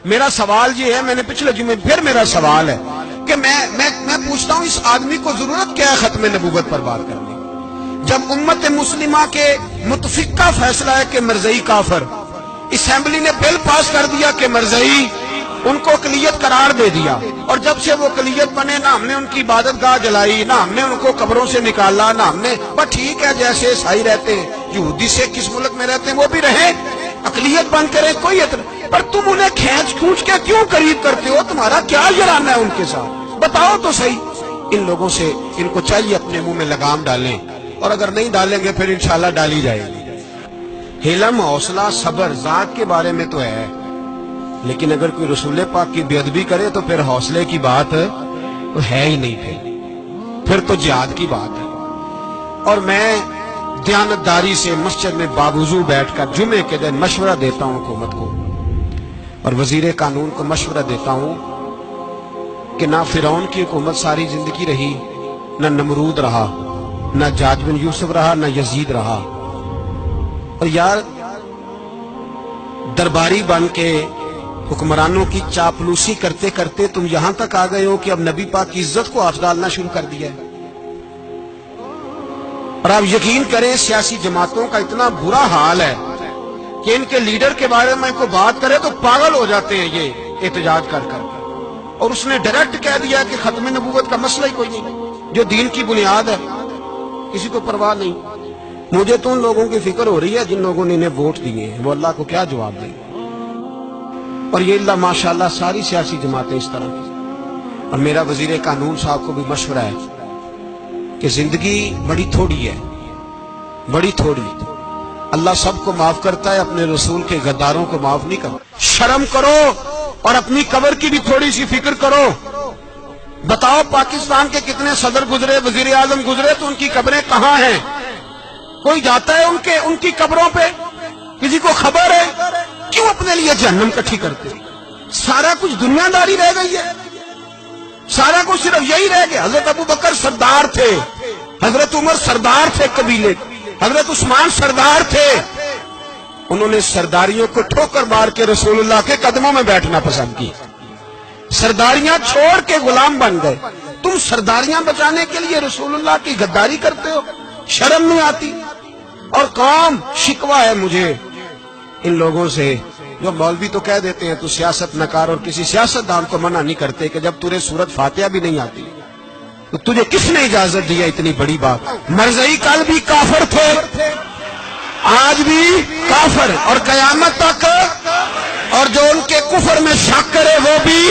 میرا سوال یہ ہے، میں نے پچھلے جمعے پھر میرا سوال ہے کہ میں پوچھتا ہوں اس آدمی کو ضرورت کیا ہے ختم نبوت پر بات کرنے، جب امت مسلمہ کے متفقہ فیصلہ ہے کہ مرزائی کافر، اسمبلی نے بل پاس کر دیا کہ مرزائی ان کو اقلیت قرار دے دیا، اور جب سے وہ اقلیت بنے نہ ہم نے ان کی عبادت گاہ جلائی، نہ ہم نے ان کو قبروں سے نکالا، نہ ہم نے بس ٹھیک ہے جیسے عیسائی رہتے ہیں، یہودی سے کس ملک میں رہتے ہیں وہ بھی رہیں، اقلیت بن کریں، کوئی اعتراض، پر تم انہیں کھینچ کے کیوں قریب کرتے ہو؟ تمہارا کیا جرانہ ہے ان کے ساتھ؟ بتاؤ تو صحیح۔ ان لوگوں سے ان کو چاہیے اپنے منہ میں لگام ڈالیں، اور اگر نہیں ڈالیں گے پھر انشاءاللہ ڈالی جائے گی۔ حلم، حوصلہ، صبر ذات کے بارے میں تو ہے، لیکن اگر کوئی رسول پاک کی بے ادبی کرے تو پھر حوصلے کی بات تو ہے ہی نہیں، پھر تو جہاد کی بات ہے۔ اور میں دیانتداری سے مسجد میں باوضو بیٹھ کر جمعے کے دن مشورہ دیتا ہوں حکومت کو اور وزیر قانون کو مشورہ دیتا ہوں کہ نہ فرعون کی حکومت ساری زندگی رہی، نہ نمرود رہا، نہ جاج بن یوسف رہا، نہ یزید رہا، اور یار درباری بن کے حکمرانوں کی چاپلوسی کرتے کرتے تم یہاں تک آ گئے ہو کہ اب نبی پاک کی عزت کو ہاتھ ڈالنا شروع کر دیا ہے۔ اور آپ یقین کریں سیاسی جماعتوں کا اتنا برا حال ہے کہ ان کے لیڈر کے بارے میں کوئی بات کرے تو پاگل ہو جاتے ہیں یہ احتجاج کر کر، اور اس نے ڈائریکٹ کہہ دیا کہ ختم نبوت کا مسئلہ ہی کوئی نہیں، جو دین کی بنیاد ہے، کسی کو پرواہ نہیں۔ مجھے تو ان لوگوں کی فکر ہو رہی ہے جن لوگوں نے انہیں ووٹ دیے ہیں، وہ اللہ کو کیا جواب دیں، اور یہ اللہ ماشاءاللہ ساری سیاسی جماعتیں اس طرح کی۔ اور میرا وزیر قانون صاحب کو بھی مشورہ ہے کہ زندگی بڑی تھوڑی ہے، بڑی تھوڑی، اللہ سب کو معاف کرتا ہے، اپنے رسول کے غداروں کو معاف نہیں کرتا۔ شرم کرو اور اپنی قبر کی بھی تھوڑی سی فکر کرو۔ بتاؤ پاکستان کے کتنے صدر گزرے، وزیر اعظم گزرے، تو ان کی قبریں کہاں ہیں؟ کوئی جاتا ہے ان کی قبروں پہ؟ کسی کو خبر ہے؟ کیوں اپنے لیے جہنم کٹھی کرتے؟ سارا کچھ دنیا داری رہ گئی ہے، سارا کچھ صرف یہی رہ گیا۔ حضرت ابو بکر سردار تھے، حضرت عمر سردار تھے قبیلے، حضرت عثمان سردار تھے، انہوں نے سرداریوں کو ٹھوکر مار کے رسول اللہ کے قدموں میں بیٹھنا پسند کی، سرداریاں چھوڑ کے غلام بن گئے۔ تم سرداریاں بچانے کے لیے رسول اللہ کی غداری کرتے ہو، شرم نہیں آتی؟ اور قوم شکوہ ہے مجھے ان لوگوں سے جو مولوی تو کہہ دیتے ہیں تو سیاست نہ کر، اور کسی سیاستدان کو منع نہیں کرتے کہ جب تجھے سورت فاتحہ بھی نہیں آتی تو تجھے کس نے اجازت دیا اتنی بڑی بات؟ مرزائی کل بھی کافر تھے، آج بھی کافر، اور قیامت تک، اور جو ان کے کفر میں شک کرے وہ بھی،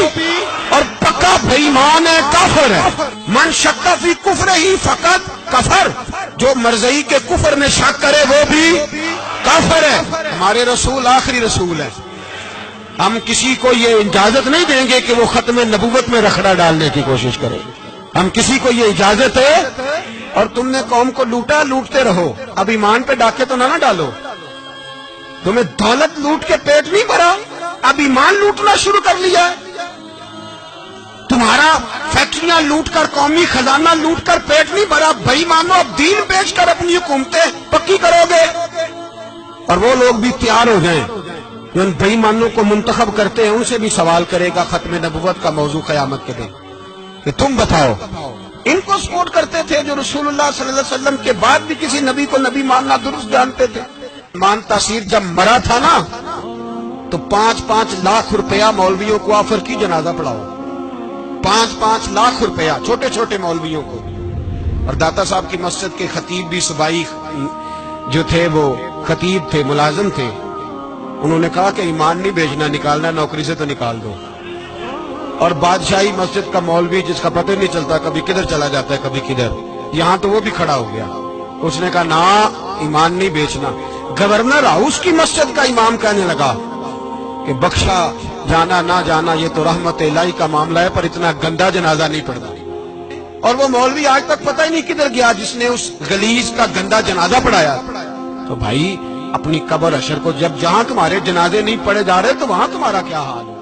اور پکا بے ایمان ہے، کافر ہے۔ من شک فی کفر ہی فقط کفر، جو مرزائی کے کفر میں شک کرے وہ بھی کافر ہے۔ ہمارے رسول آخری رسول ہے، ہم کسی کو یہ اجازت نہیں دیں گے کہ وہ ختم نبوت میں رکھڑا ڈالنے کی کوشش کرے، ہم کسی کو یہ اجازت ہے۔ اور تم نے قوم کو لوٹا، لوٹتے رہو، اب ایمان پہ ڈاکے تو نہ ڈالو۔ تمہیں دولت لوٹ کے پیٹ نہیں بھرا، اب ایمان لوٹنا شروع کر لیا ہے۔ تمہارا فیکٹریاں لوٹ کر، قومی خزانہ لوٹ کر پیٹ نہیں بھرا، بھائی مانو اب دین بیچ کر اپنی حکومتیں پکی کرو گے۔ اور وہ لوگ بھی تیار ہو جائیں جو ان بے ایمانوں کو منتخب کرتے ہیں، ان سے بھی سوال کرے گا ختم نبوت کا موضوع قیامت کے دن کہ تم بتاؤ۔ ان کو سپورٹ کرتے تھے جو رسول اللہ صلی اللہ علیہ وسلم کے بعد بھی کسی نبی کو نبی ماننا درست جانتے تھے۔ مان تاثیر جب مرا تھا نا تو 5-5 لاکھ روپیہ مولویوں کو آفر کی جنازہ پڑھاؤ، 5-5 لاکھ روپیہ چھوٹے چھوٹے مولویوں کو۔ اور داتا صاحب کی مسجد کے خطیب بھی صوبائی جو تھے وہ خطیب تھے، ملازم تھے، انہوں نے کہا کہ ایمان نہیں بیچنا، نکالنا نوکری سے تو نکال دو۔ اور بادشاہی مسجد کا مولوی جس کا پتہ نہیں چلتا، کبھی کدھر چلا جاتا ہے کبھی کدھر، یہاں تو وہ بھی کھڑا ہو گیا، اس نے کہا نا ایمان نہیں بیچنا۔ گورنر ہاؤس کی مسجد کا امام کہنے لگا کہ بخشا جانا نہ جانا یہ تو رحمت الہی کا معاملہ ہے، پر اتنا گندا جنازہ نہیں پڑھنا۔ اور وہ مولوی آج تک پتہ ہی نہیں کدھر گیا جس نے اس غلیظ کا گندا جنازہ پڑھایا۔ تو بھائی اپنی قبر حشر کو، جب جہاں تمہارے جنازے نہیں پڑھے جا رہے تو وہاں تمہارا کیا حال ہے؟